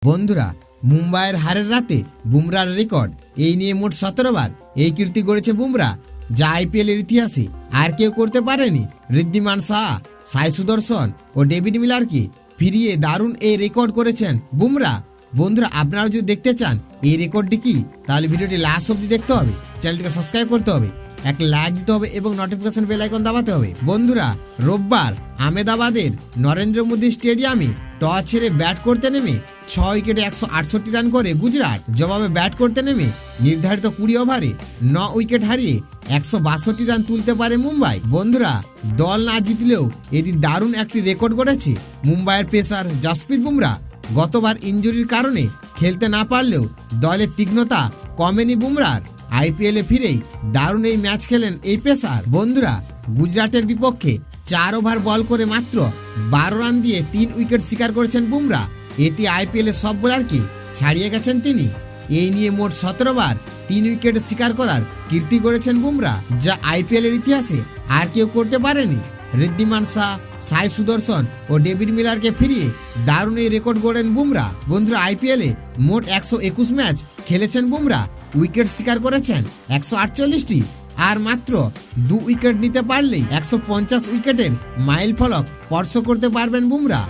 বন্ধুরা, মুম্বাইয়ের হারের রাতে বুমরার রেকর্ড এই নিয়ে মোট 17 বার এই কীর্তি গড়েছে বুমরা, যা আইপিএল এর ইতিহাসে আর কেউ করতে পারেনি। ঋদ্ধিমান সাহা, সাই সুদর্শন ও ডেভিড মিলারকে ফিরিয়ে দারুণ এই রেকর্ড করেছেন বুমরা। বন্ধুরা, আপনারা যদি দেখতে চান এই রেকর্ডটি কি, তাহলে ভিডিওটি লাস্ট অবধি দেখতে হবে, চ্যানেলটিকে সাবস্ক্রাইব করতে হবে, একটা লাইক দিতে হবে এবং নোটিফিকেশন বেল আইকন দাবাতে হবে। বন্ধুরা, রোববার আহমেদাবাদের নরেন্দ্র মোদী স্টেডিয়ামে টস ছেড়ে ব্যাট করতে নেমে 6 উইকেটে 168 রান করে গুজরাট। জবাবে ব্যাট করতে নেমে নির্ধারিত 20 ওভারে 9 উইকেট হারিয়ে 162 রান তুলতে পারে মুম্বাই। বন্ধুরা, দল না জিতলেও এদিন দারুণ একটি রেকর্ড গড়েছে মুম্বাইয়ের পেসার জসপ্রীত বুমরা। গতবার ইনজুরির কারণে খেলতে না পারলেও দলের তীক্ষ্ণতা কমেনি বুমরার। আইপিএলে ফিরেই দারুণ এই ম্যাচ খেলেন এই পেসার। বন্ধুরা, গুজরাটের বিপক্ষে 4 ওভার বল করে মাত্র 12 রান দিয়ে 3 উইকেট শিকার করেছেন বুমরা। এতে আইপিএলের সব বোলারকে ছাড়িয়ে গেছেন তিনি। এই নিয়ে মোট 17 বার 3 উইকেট শিকার করার কীর্তি গড়েছেন বুমরা, যা আইপিএলের ইতিহাসে আর কেউ করতে পারেনি। ঋদ্ধিমান সাহা, সাই সুদর্শন ও ডেভিড মিলারকে ফিরিয়ে দারুণ এই রেকর্ড গড়েন বুমরা। বন্ধুরা, আইপিএলে মোট 121 ম্যাচ খেলেছেন বুমরা, উইকেট শিকার করেছেন 148টি, আর মাত্র 2 উইকেট নিতে পারলেই 150 উইকেটের মাইল ফলক স্পর্শ করতে পারবেন বুমরা।